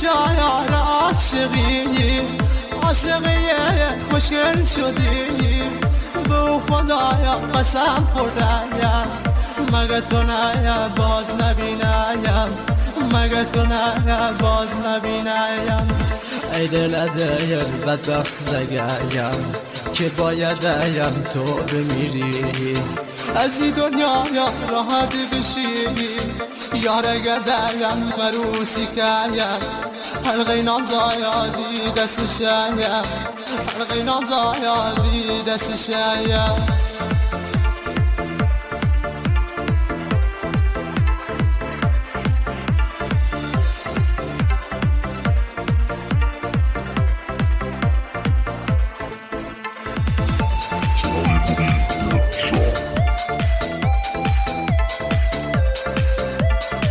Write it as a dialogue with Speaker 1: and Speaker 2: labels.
Speaker 1: چایار عاشقی خوشگل شدی به خدایا قسم خوردم مگه تو نه باز نبینم مگه تو نه باز نبینم ای دل بدبخت دگریم که باید ایم تو بمیری از این دنیا راحت بشی یار گدایم مروسی کایم حلقه نام زایادی دست شایم حلقه نام زایادی دست شایم